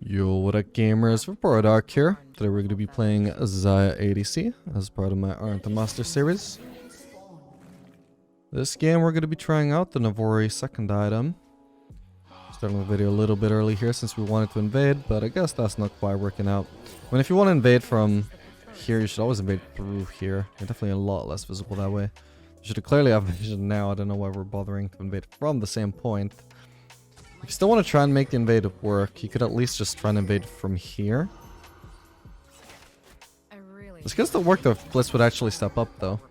Yo, what up gamers, Loadout here. Today we're going to be playing Xayah ADC as part of my Aren't the Master series. This game we're going to be trying out the Navori second item. Starting the video a little bit early here since we wanted to invade, but I guess that's not quite working out. I mean, if you want to invade from here, you should always invade through here. You're definitely a lot less visible that way. You should clearly have vision now. I don't know why we're bothering to invade from the same point. If you still want to try and make the invade work, you could at least just try and invade from here. It's because the work if Blitz would actually step up, though.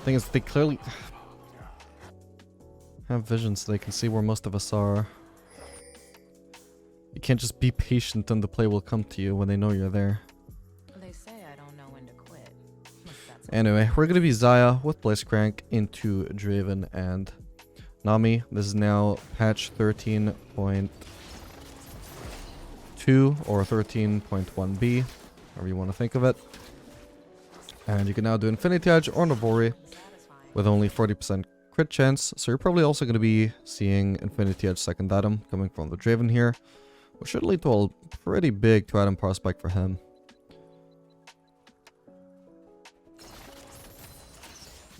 Thing is, they clearly have vision so they can see where most of us are. You can't just be patient and the play will come to you when they know you're there. They say I don't know when to quit. Anyway, we're going to be Xayah with Blitzcrank into Draven and Nami. This is now patch 13.2 or 13.1b, however you want to think of it. And you can now do Infinity Edge or Navori with only 40% crit chance. So you're probably also going to be seeing Infinity Edge second item coming from the Draven here, which should lead to a pretty big 2-item prospect for him.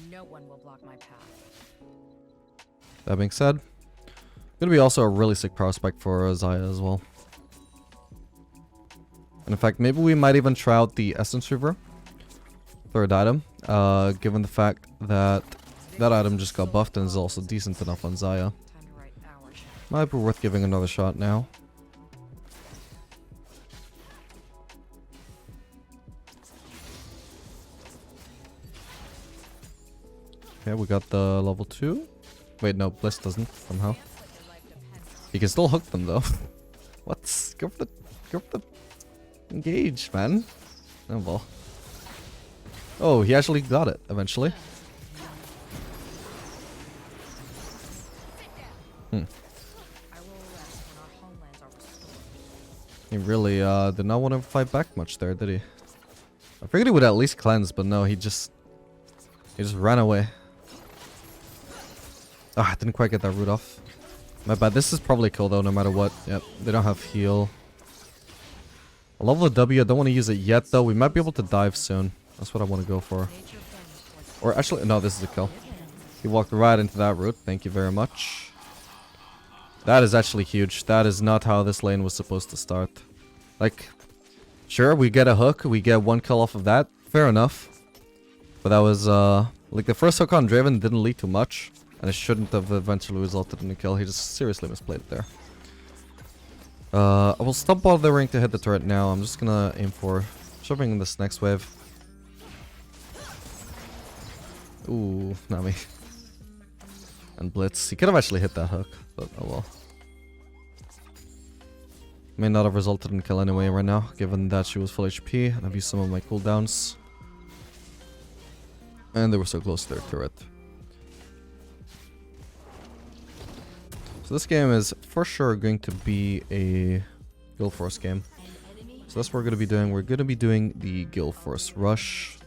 No one will block my path. That being said, going to be also a really sick prospect for Xayah as well. And in fact, maybe we might even try out the Essence Reaver, third item, given the fact that that item just got buffed and is also decent enough on Xayah. Might be worth giving another shot now. Okay, we got the level 2. Wait, no, Bliss doesn't, somehow. You can still hook them, though. What? Go for the engage, man. Oh, well. Oh, he actually got it, eventually. He really did not want to fight back much there, did he? I figured he would at least cleanse, but no, he just ran away. Ah, I didn't quite get that root off. My bad. This is probably kill though, no matter what. Yep, they don't have heal. I love the W. I don't want to use it yet though. We might be able to dive soon. That's what I want to go for. Or actually, no, this is a kill. He walked right into that root. Thank you very much. That is actually huge. That is not how this lane was supposed to start. Like, sure, we get a hook. We get one kill off of that. Fair enough. But that was, like the first hook on Draven didn't lead to much. And it shouldn't have eventually resulted in a kill. He just seriously misplayed it there. I will stop bothering to hit the turret now. I'm just gonna aim for shoving in this next wave. Ooh, Nami. And Blitz. He could have actually hit that hook, but oh well. May not have resulted in a kill anyway right now, given that she was full HP, and I've used some of my cooldowns. And they were so close to their turret. So this game is for sure going to be a Guild Force game. So that's what we're going to be doing. We're going to be doing the Guild Force Rush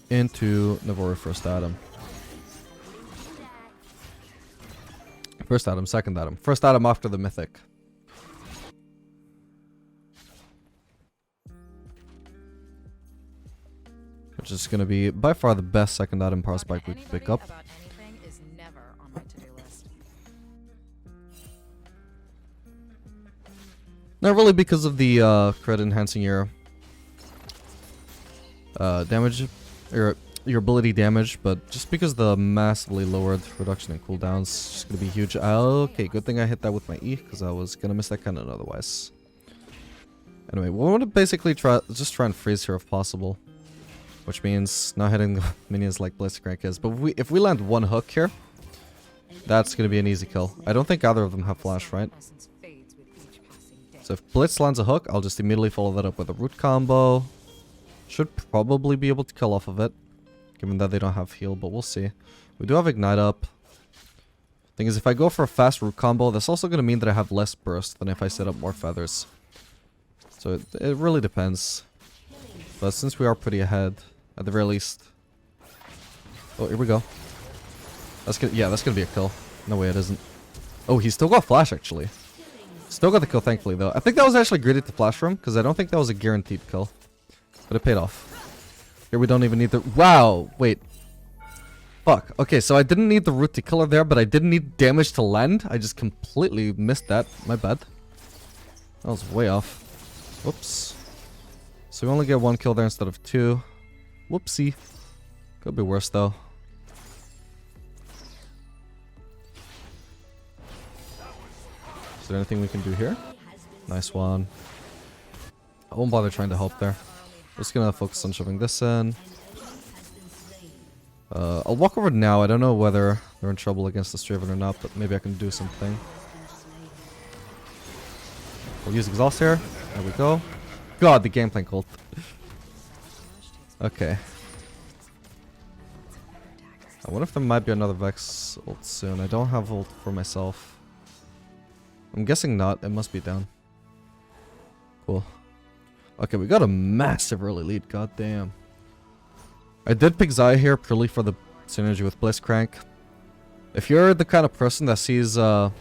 into Navori first item. First item, second item. First item after the Mythic. Which is going to be by far the best second item prospect we can pick up. Not really because of the crit enhancing your damage, or your ability damage, but just because the massively lowered reduction in cooldowns is just gonna be huge. Okay, good thing I hit that with my E, because I was gonna miss that cannon otherwise. Anyway, we want to basically try and freeze here if possible, which means not hitting the minions like Blitzcrank is. But if we land one hook here, that's gonna be an easy kill. I don't think either of them have flash, right? So if Blitz lands a hook, I'll just immediately follow that up with a root combo. Should probably be able to kill off of it, given that they don't have heal, but we'll see. We do have Ignite up. Thing is, if I go for a fast root combo, that's also going to mean that I have less burst than if I set up more feathers. So it really depends. But since we are pretty ahead, at the very least... Oh, here we go. That's gonna, yeah, that's gonna be a kill. No way it isn't. Oh, he still got flash, actually. Still got the kill, thankfully, though. I think that was actually greedy to flash from, because I don't think that was a guaranteed kill. But it paid off. Here we don't even need the... Wow! Wait. Fuck. Okay, so I didn't need the root to kill her there, but I didn't need damage to land. I just completely missed that. My bad. That was way off. Whoops. So we only get 1 kill there instead of 2. Whoopsie. Could be worse, though. Is there anything we can do here? Nice one. I won't bother trying to help there. Just gonna focus on shoving this in. I'll walk over now. I don't know whether they're in trouble against the Straven or not, but maybe I can do something. We'll use exhaust here. There we go. God, the game plan cult. Okay. I wonder if there might be another Vex ult soon. I don't have ult for myself. I'm guessing not. It must be down. Cool. Okay, we got a massive early lead. God damn. I did pick Xayah here purely for the synergy with Blitzcrank. If you're the kind of person that sees Rakan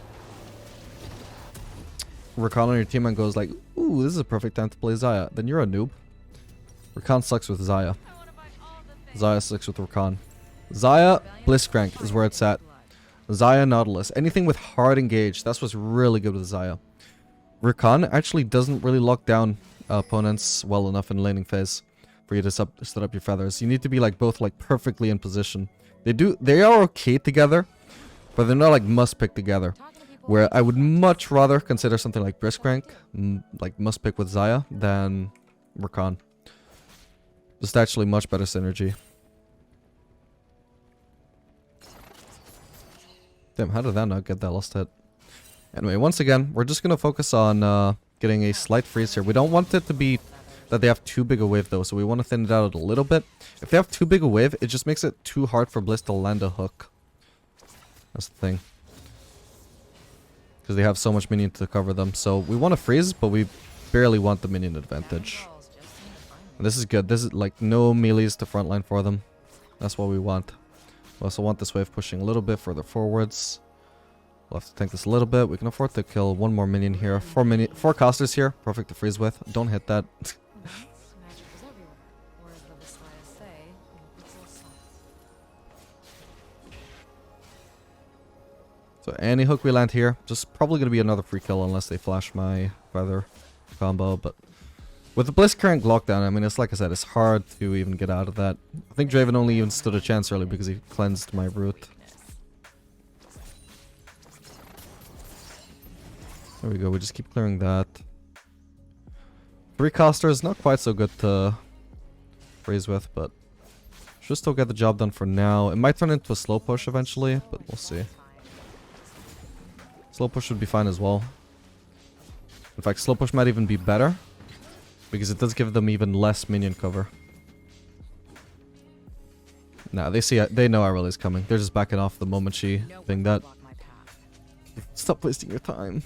on your team and goes like, ooh, this is a perfect time to play Xayah, then you're a noob. Rakan sucks with Xayah. Xayah sucks with Rakan. Xayah, Blitzcrank is where it's at. Xayah, Nautilus. Anything with hard engage, that's what's really good with Xayah. Rakan actually doesn't really lock down opponents well enough in laning phase for you to set up your feathers. You need to be like both like perfectly in position. They are okay together, but they're not like must pick together. Where I would much rather consider something like Blitzcrank, like must pick with Xayah, than Rakan. Just actually much better synergy. Damn, how did that not get that last hit? Anyway, once again, we're just gonna focus on getting a slight freeze here. We don't want it to be that they have too big a wave though, so we want to thin it out a little bit. If they have too big a wave, it just makes it too hard for Bliss to land a hook. That's the thing. Because they have so much minion to cover them. So we want to freeze, but we barely want the minion advantage. And this is good. This is like no melees to frontline for them. That's what we want. We also want this wave pushing a little bit further forwards. We'll have to tank this a little bit. We can afford to kill 1 more minion here. 4 casters here. Perfect to freeze with. Don't hit that. So any hook we land here, just probably going to be another free kill unless they flash my feather combo. But with the Blitzcrank lockdown, I mean, it's like I said, it's hard to even get out of that. I think Draven only even stood a chance early because he cleansed my root. There we go, we just keep clearing that. 3 casters, not quite so good to freeze with, but should still get the job done for now. It might turn into a slow push eventually, but we'll see. Slow push should be fine as well. In fact, slow push might even be better, because it does give them even less minion cover. Nah, they know Ireland's coming. They're just backing off the moment she thing that. Stop wasting your time.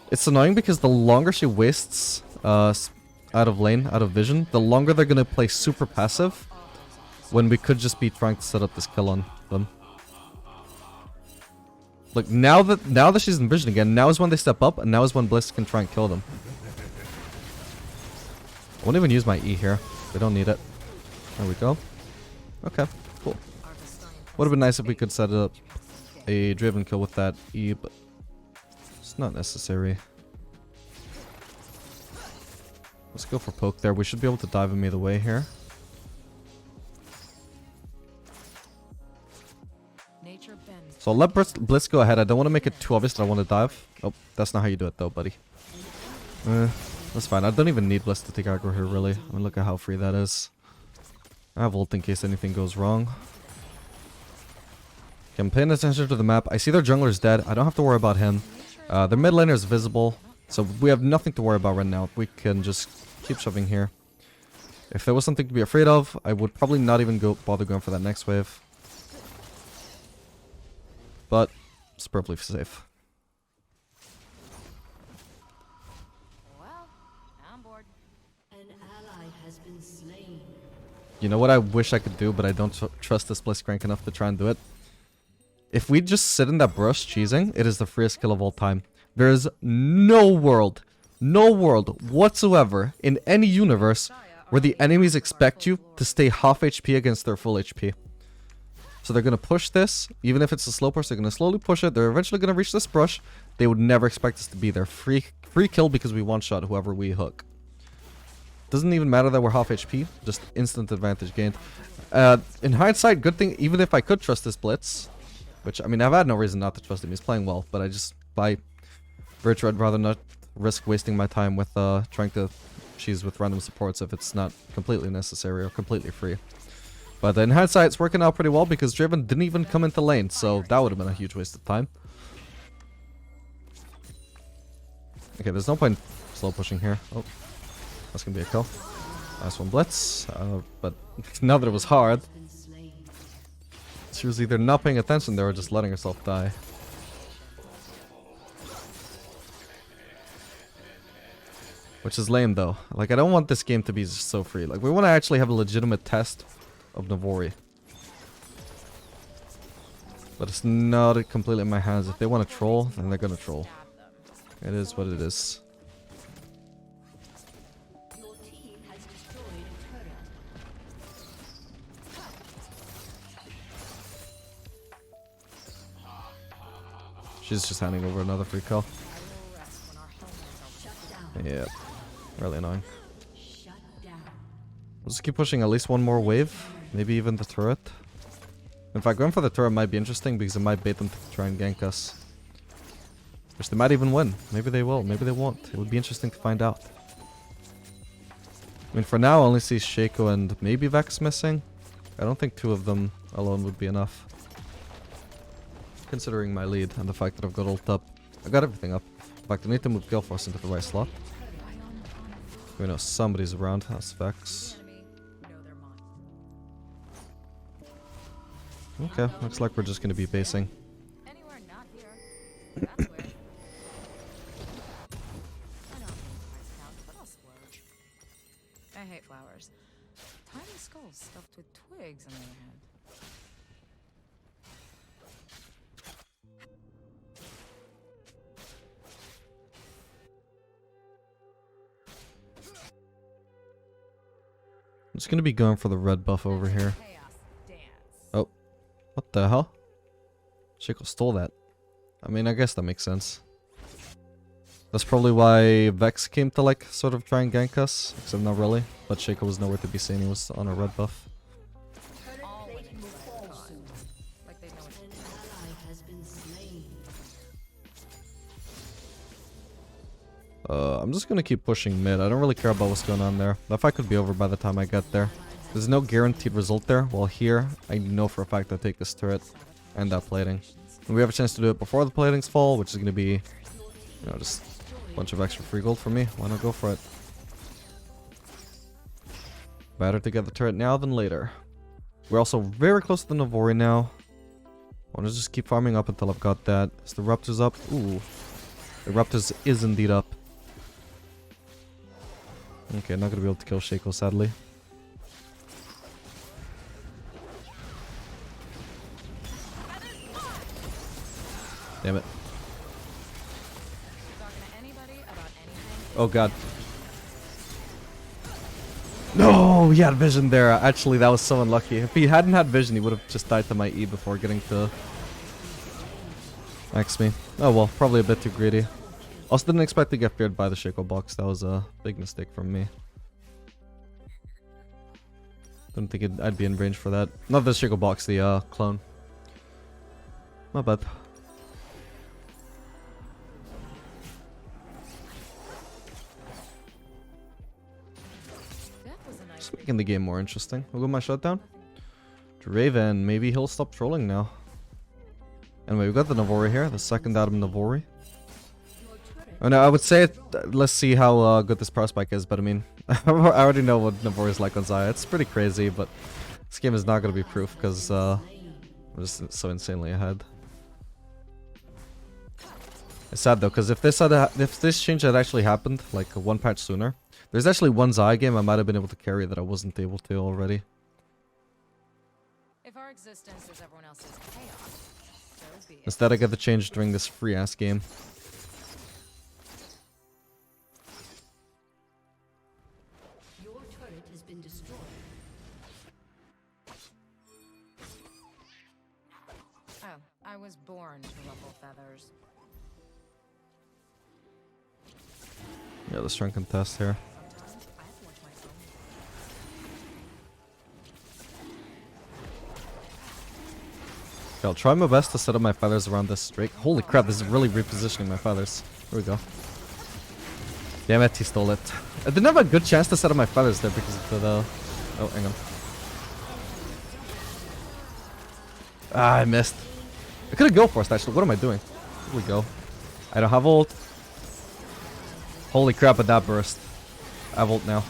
It's annoying because the longer she wastes out of lane, out of vision, the longer they're gonna play super passive when we could just be trying to set up this kill on them. Like now that she's in vision again, now is when they step up, and now is when Bliss can try and kill them. I won't even use my E here. We don't need it. There we go. Okay, cool. Would have been nice if we could set up a driven kill with that E, but it's not necessary. Let's go for poke there. We should be able to dive him either way here. So I'll let Blitz go ahead. I don't want to make it too obvious that I want to dive. Oh, that's not how you do it though, buddy. That's fine. I don't even need Blitz to take aggro here, really. I mean, look at how free that is. I have ult in case anything goes wrong. Okay, I'm paying attention to the map. I see their jungler's dead. I don't have to worry about him. Their mid laner is visible. So we have nothing to worry about right now. We can just keep shoving here. If there was something to be afraid of, I would probably not even bother going for that next wave. But it's perfectly safe. Well, I'm bored. An ally has been slain. You know what I wish I could do, but I don't trust this Blitzcrank enough to try and do it? If we just sit in that brush cheesing, it is the freest kill of all time. There is no world whatsoever in any universe where the enemies expect you to stay half HP against their full HP. So they're going to push this, even if it's a slow push, they're going to slowly push it. They're eventually going to reach this brush. They would never expect us to be there. Free kill because we one-shot whoever we hook. Doesn't even matter that we're half HP, just instant advantage gained. In hindsight, good thing, even if I could trust this Blitz, which, I mean, I've had no reason not to trust him. He's playing well, but I just, by virtue, I'd rather not risk wasting my time with trying to cheese with random supports if it's not completely necessary or completely free. But in hindsight, it's working out pretty well because Driven didn't even come into lane, so that would have been a huge waste of time. Okay, there's no point slow pushing here. Oh, that's gonna be a kill. Nice one, Blitz. But now that it was hard, she was either not paying attention there or just letting herself die. Which is lame though. Like, I don't want this game to be just so free. Like, we want to actually have a legitimate test of Navori. But it's not completely in my hands. If they want to troll, then they're gonna troll. It is what it is. She's just handing over another free kill. Yeah, really annoying. We'll just keep pushing at least one more wave. Maybe even the turret. In fact, going for the turret might be interesting because it might bait them to try and gank us. Which they might even win. Maybe they will, maybe they won't. It would be interesting to find out. I mean, for now I only see Shaco and maybe Vex missing. I don't think two of them alone would be enough. Considering my lead and the fact that I've got ult up. I got everything up. In fact, I need to move Galeforce into the right slot. We know somebody's around. That's Vex. Okay, looks like we're just gonna be basing. I hate flowers. Tiny skulls stuffed with twigs on the other hand. I'm just gonna be going for the red buff over here. Oh, what the hell? Shaco stole that. I mean, I guess that makes sense. That's probably why Vex came to, like, sort of try and gank us. Except not really. But Shaco was nowhere to be seen. He was on a red buff. I'm just gonna keep pushing mid. I don't really care about what's going on there. That fight could be over by the time I get there. There's no guaranteed result there. While here, I know for a fact I'll take this turret and that plating. And we have a chance to do it before the platings fall, which is gonna be, you know, just a bunch of extra free gold for me. Why not go for it? Better to get the turret now than later. We're also very close to the Navori now. I want to just keep farming up until I've got that. Is the Raptors up? Ooh. The Raptors is indeed up. Okay, not gonna be able to kill Shaco, sadly. Damn it. Oh god. No, he had vision there. Actually, that was so unlucky. If he hadn't had vision, he would have just died to my E before getting to max me. Oh well, probably a bit too greedy. Also didn't expect to get feared by the Shaco box. That was a big mistake from me. Didn't think I'd be in range for that. Not the Shaco box, the clone. Not bad. Just making the game more interesting. We'll go my shutdown. Draven, maybe he'll stop trolling now. Anyway, we've got the Navori here, the second Adam Navori. Oh no, I would say it, let's see how good this power spike is, but I mean, I already know what Navori is like on Xayah. It's pretty crazy, but this game is not going to be proof because I'm just so insanely ahead. It's sad though, because if this change had actually happened, like one patch sooner, there's actually one Xayah game I might have been able to carry that I wasn't able to already. If our existence is everyone else's chaos, so be it. Instead, I get the change during this free-ass game. Your turret has been destroyed. Oh, I was born to ruffle feathers. Yeah, let's try and contest here. Sometimes I have to watch myself. Okay, I'll try my best to set up my feathers around this straight. Holy crap, this is really repositioning my feathers. Here we go. Damn it, he stole it. I didn't have a good chance to set up my feathers there because of the... Oh, hang on. Ah, I missed. I could have go first, actually. What am I doing? Here we go. I don't have ult. Holy crap, at that burst. I have ult now.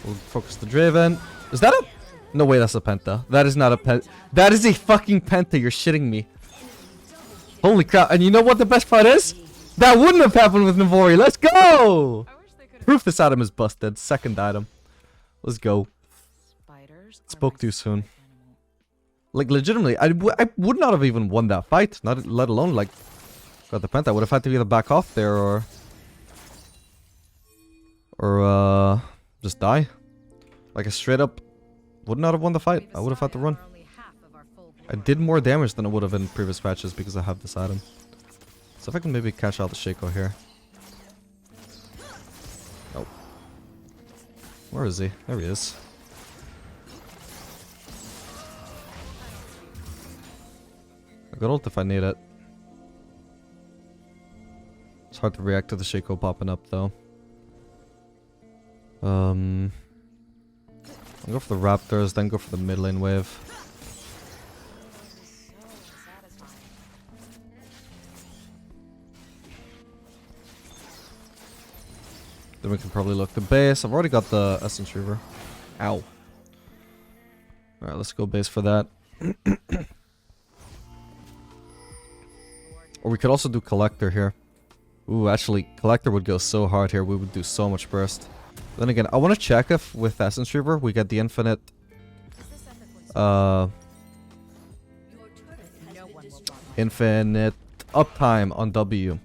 We'll focus the Draven. Is that a... No way, that's a Penta. That is not a Penta. That is a fucking Penta. You're shitting me. Holy crap. And you know what the best part is? That wouldn't have happened with Navori. Let's go! I wish they could. Proof this item is busted. Second item. Let's go. Spiders. are Spoke my too soon. spirit animal. Like, legitimately, I would not have even won that fight. Not let alone, like, got the Penta. I would have had to either back off there or just die. Like, a straight up would not have won the fight. I would have had to run. Only half of our full I did more damage than I would have in previous matches because I have this item. So if I can maybe catch out the Shaco here. Oh. Where is he? There he is. I got ult if I need it. It's hard to react to the Shaco popping up though. I'll go for the Raptors, then go for the mid lane wave. so satisfying. Then we can probably look the base. I've already got the Essence Reaver. Ow. Alright, let's go base for that. Or we could also do Collector here. Ooh, actually, Collector would go so hard here. We would do so much burst. Then again, I want to check if with Essence Reaver we get the infinite Your turret has No been one will destroyed. bother. infinite uptime on W.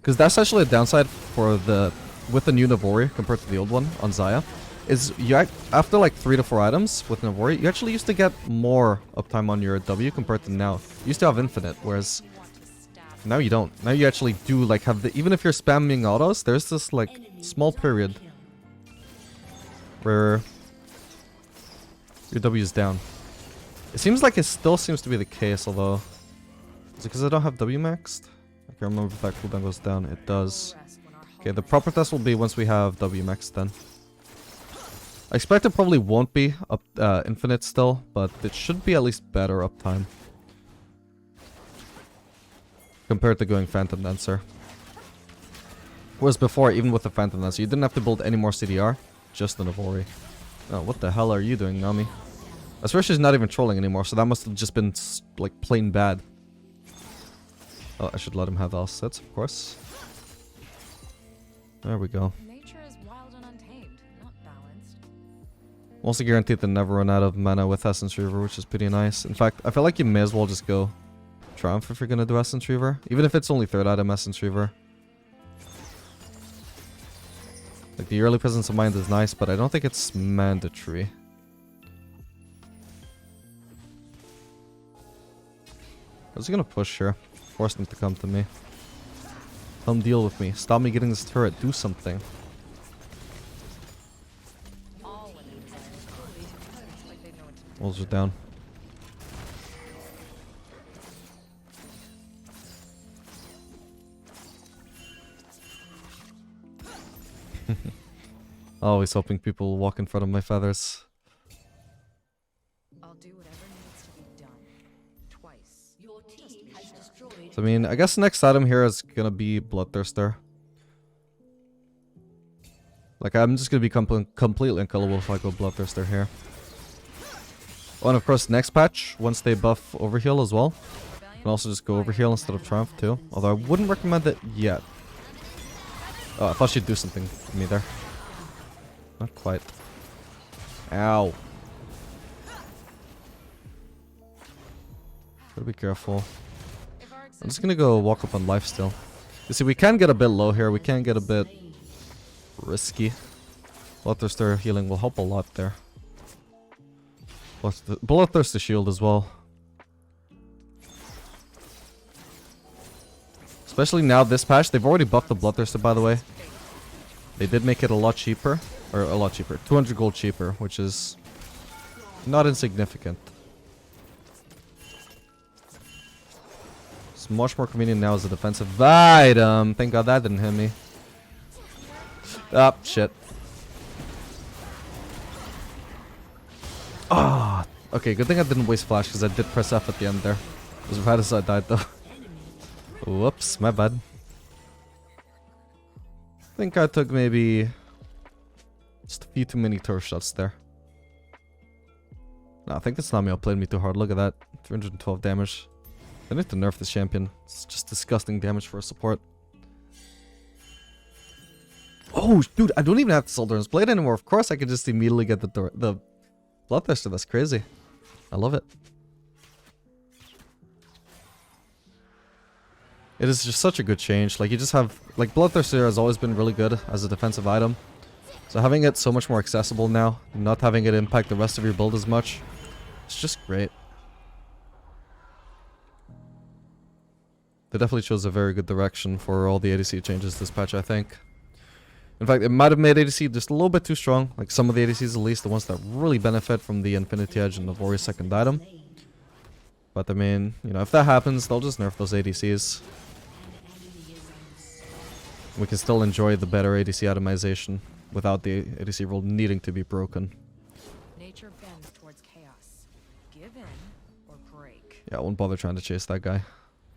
Because that's actually a downside for the with the new Navori compared to the old one on Xayah. Is you after like 3 to 4 items with Navori, you actually used to get more uptime on your W compared to now. You used to have infinite, whereas You want to stab now you don't. Now you actually do like have the even if you're spamming autos, there's this like Enemy small double period kill. where your W is down. It seems like it still seems to be the case, although is it because I don't have W maxed? I can't remember if that cooldown goes down. It does. rest when our Okay, home the proper test will be once we have W maxed then. I expect it probably won't be up infinite still, but it should be at least better uptime compared to going Phantom Dancer. Whereas before, even with the Phantom Dancer, you didn't have to build any more CDR, just the Navori. Oh, what the hell are you doing, Nami? I swear she's not even trolling anymore, so that must have just been like plain bad. Oh, I should let him have the assets, of course. There we go. Nature is wild and untamed, not balanced. Also guaranteed to never run out of mana with Essence Reaver, which is pretty nice. In fact, I feel like you may as well just go Triumph if you're gonna do Essence Reaver. Even if it's only 3rd item Essence Reaver. Like, the early Presence of Mind is nice, but I don't think it's mandatory. I was gonna push here. Force them to come to me. Come deal with me. Stop me getting this turret. Do something. All women desire equality. Like they know what to do. Wolves are down. Always hoping people will walk in front of my feathers. I'll do whatever needs to be done. Twice. Your team has destroyed. So, I mean, I guess the next item here is gonna be Bloodthirster. Like, I'm just gonna be completely unkillable if I go Bloodthirster here. Oh, and of course, next patch, once they buff Overheal as well, you can also just go Overheal instead of Triumph too. Although I wouldn't recommend it yet. Oh, I thought she'd do something to me there. Not quite. Ow. Gotta be careful. If our I'm just gonna go walk up on lifesteal. You see, we can get a bit low here. We can get a bit risky. Bloodthirster healing will help a lot there. Bloodthirster shield as well. Especially now this patch. They've already buffed the Bloodthirster, by the way. They did make it a lot cheaper. Or a lot cheaper. 200 gold cheaper, which is not insignificant. It's much more convenient now as a defensive item. Thank god that didn't hit me. Ah, shit. Ah, okay, good thing I didn't waste flash because I did press F at the end there. As bad as I died though. Whoops, my bad. I think I took maybe just a few too many turret shots there. No, I think this Nami outplayed me too hard. Look at that. 312 damage. I need to nerf this champion. It's just disgusting damage for a support. Oh, dude, I don't even have to Soldier's Blade anymore. Of course, I can just immediately get the Bloodthirster. That's crazy. I love it. It is just such a good change. Like, you just have... Like, Bloodthirster has always been really good as a defensive item. So having it so much more accessible now, not having it impact the rest of your build as much, it's just great. They definitely chose a very good direction for all the ADC changes this patch, I think. In fact, it might have made ADC just a little bit too strong. Like some of the ADCs, at least, the ones that really benefit from the Infinity Edge and the Warrior's second item. But I mean, you know, if that happens, they'll just nerf those ADCs. We can still enjoy the better ADC itemization without the ADC rule needing to be broken. nature bends towards chaos. Give in or break. Yeah, I won't bother trying to chase that guy.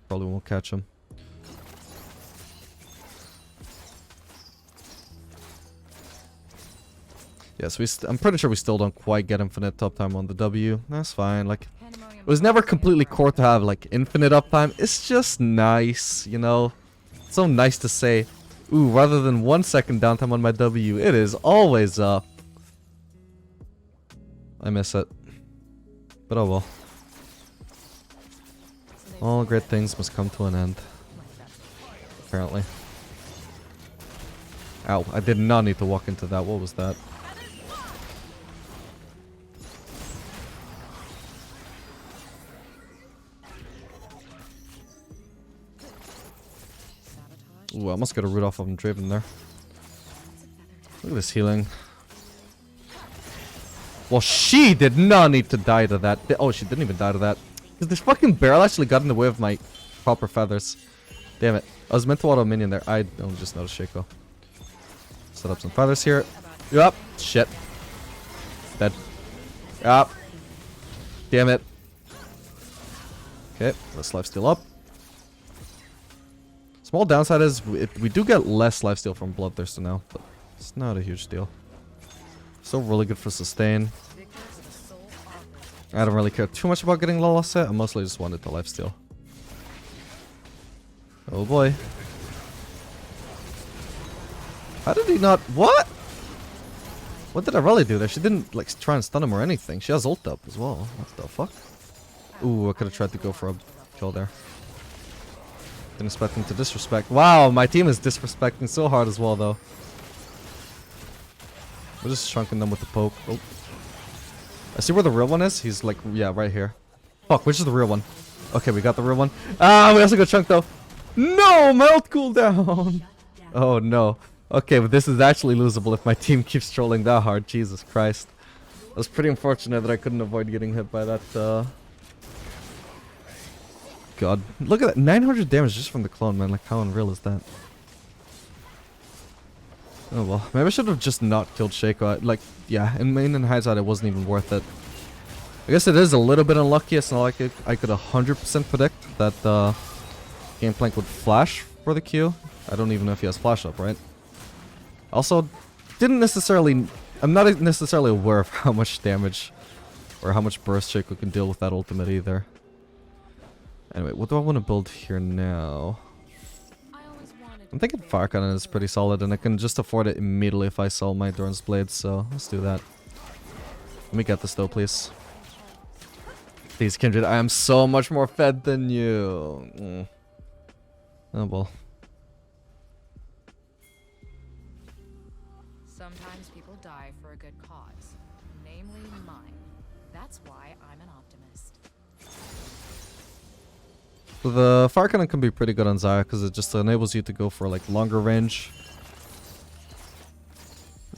Probably won't catch him. Yes, I'm pretty sure we still don't quite get infinite uptime on the W. That's fine. Like, it was never completely core to have like infinite uptime. It's just nice, you know. It's so nice to say, ooh, rather than 1 second downtime on my W, it is always up. I miss it. But oh well. All great things must come to an end. Apparently. Ow, I did not need to walk into that. What was that? Ooh, I almost got a root off of him Draven there. Look at this healing. Well, she did not need to die to that. Oh, she didn't even die to that. Because this fucking barrel actually got in the way of my proper feathers. Damn it. I was meant to auto minion there. I don't just notice Shaco. Set up some feathers here. Yup. Shit. Dead. Yup. Damn it. Okay, let's lifesteal up. Small downside is we do get less lifesteal from Bloodthirster now, but it's not a huge deal. Still really good for sustain. I don't really care too much about getting Lala set. I mostly just wanted the lifesteal. Oh boy. How did he not... What? What did I really do there? She didn't like try and stun him or anything. She has ult up as well. What the fuck? Ooh, I could have tried to go for a kill there. Didn't expect him to disrespect. Wow, my team is disrespecting so hard as well though. We're just chunking them with the poke. Oh. I see where the real one is. He's like, yeah, right here. Fuck, which is the real one? Okay, we got the real one. Ah, we also got chunked though. No, my ult cooldown. Oh no. Okay, but this is actually losable if my team keeps trolling that hard. Jesus Christ. It was pretty unfortunate that I couldn't avoid getting hit by that. God, look at that. 900 damage just from the clone, man. Like, how unreal is that? Oh well, maybe I should have just not killed Shaco. Like, yeah, in hindsight, it wasn't even worth it. I guess it is a little bit unlucky. It's not like I could 100% predict that Gameplank would flash for the Q. I don't even know if he has flash up, right? Also, I'm not necessarily aware of how much damage or how much burst Shaco can deal with that ultimate either. Anyway, what do I want to build here now? I'm thinking Fire Cannon is pretty solid, and I can just afford it immediately if I sell my Doran's Blade, so let's do that. Let me get this though, please. Please, Kindred, I am so much more fed than you. Oh well. Sometimes people die for a good cause, namely mine. That's why I'm an optimist. The fire cannon can be pretty good on Xayah because it just enables you to go for like longer range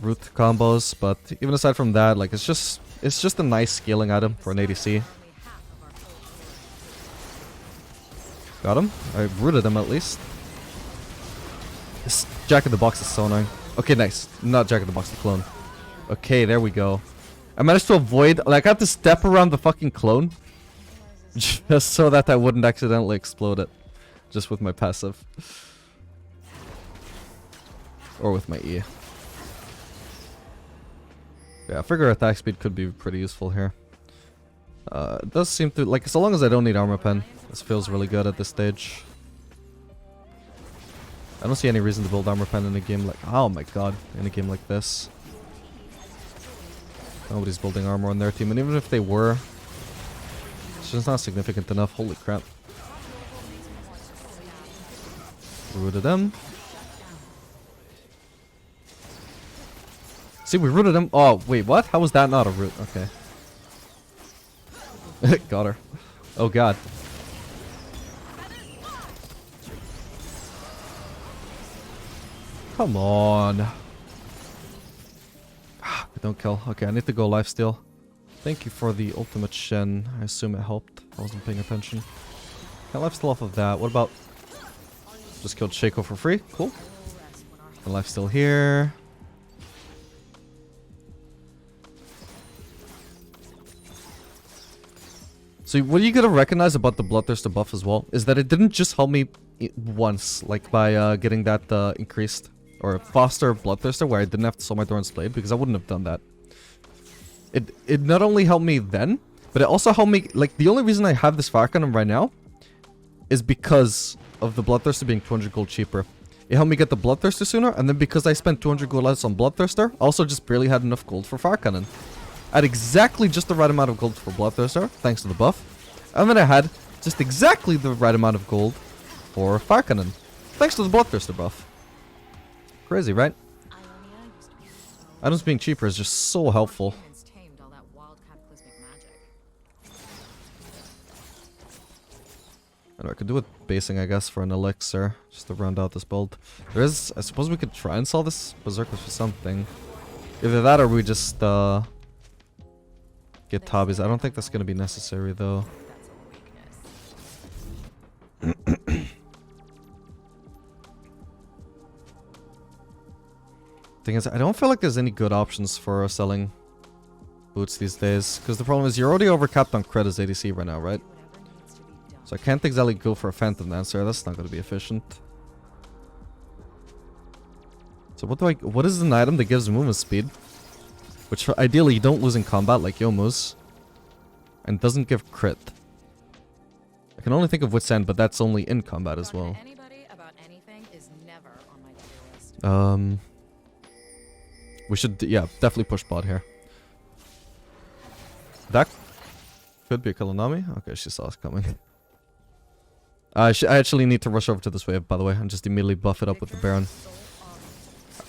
root combos, but even aside from that, like it's just a nice scaling item for an ADC. Got him. I rooted him at least. This Jack in the Box is so annoying. Okay, nice. Not Jack in the Box, the clone. Okay, there we go. I managed to avoid, like I had to step around the fucking clone just so that I wouldn't accidentally explode it. Just with my passive. Or with my E. Yeah, I figure attack speed could be pretty useful here. It does seem to, like, so long as I don't need armor pen, this feels really good at this stage. I don't see any reason to build armor pen in a game like, oh my god, in a game like this. Nobody's building armor on their team, and even if they were, it's just not significant enough. Holy crap. Rooted him. See, we rooted him. Oh, wait, what? How was that not a root? Okay. Got her. Oh god. Come on. Don't kill. Okay, I need to go lifesteal. Thank you for the ultimate Shen. I assume it helped. I wasn't paying attention. Can lifesteal off of that. What about... Just killed Shaco for free. Cool. The lifesteal here. So what you gotta recognize about the Bloodthirster buff as well is that it didn't just help me once, like by getting that increased or faster Bloodthirster where I didn't have to sell my Thorn's Blade, because I wouldn't have done that. It not only helped me then, but it also helped me, like the only reason I have this fire cannon right now is because of the Bloodthirster being 200 gold cheaper. It helped me get the Bloodthirster sooner, and then because I spent 200 gold less on Bloodthirster, I also just barely had enough gold for fire cannon. I had exactly just the right amount of gold for Bloodthirster, thanks to the buff. And then I had just exactly the right amount of gold for Fire Cannon, thanks to the Bloodthirster buff. Crazy, right? Items being cheaper is just so helpful. I could do with basing, I guess, for an elixir, just to round out this build. There is, I suppose we could try and sell this Berserker for something. Either that or we just, get Tabis. I don't think that's going to be necessary, though. Thing is, I don't feel like there's any good options for selling boots these days. Because the problem is you're already overcapped on crit as ADC right now, right? So I can't exactly go for a Phantom Dancer. That's not going to be efficient. So what is an item that gives movement speed? Which ideally you don't lose in combat like Yomu's. And doesn't give crit. I can only think of Withstand, but that's only in combat as well. We should, yeah, definitely push bot here. That could be a Kulanami. Okay, she saw us coming. I actually need to rush over to this wave, by the way, and just immediately buff it up with the Baron.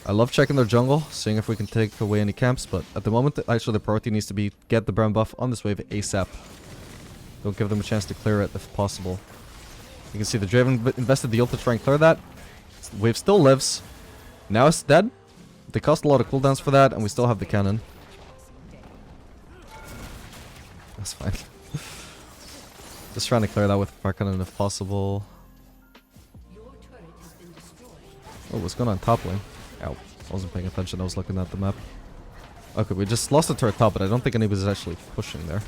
I love checking their jungle, seeing if we can take away any camps, but at the moment, actually the priority needs to be get the Baron buff on this wave ASAP. Don't give them a chance to clear it if possible. You can see the Draven invested the ult to try and clear that. The wave still lives. Now it's dead. They cost a lot of cooldowns for that, and we still have the cannon. That's fine. Just trying to clear that with fire cannon if possible. Oh, what's going on top lane? Ow. I wasn't paying attention, I was looking at the map. Okay, we just lost the turret top, but I don't think anybody's actually pushing there.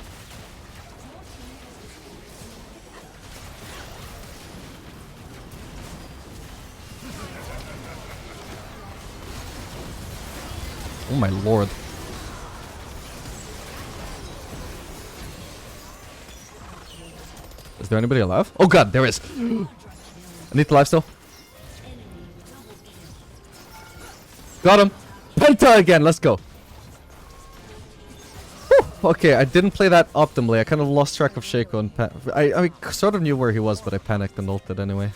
Oh my lord. Is there anybody alive? Oh god, there is! I need the lifesteal. Got him! Penta again, let's go! Whew. Okay, I didn't play that optimally. I kind of lost track of Shaco and I sort of knew where he was, but I panicked and ulted anyway.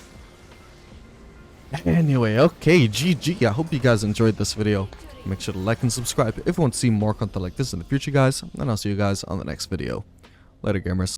Anyway, okay, GG. I hope you guys enjoyed this video. Make sure to like and subscribe if you want to see more content like this in the future, guys. And I'll see you guys on the next video. Later, gamers.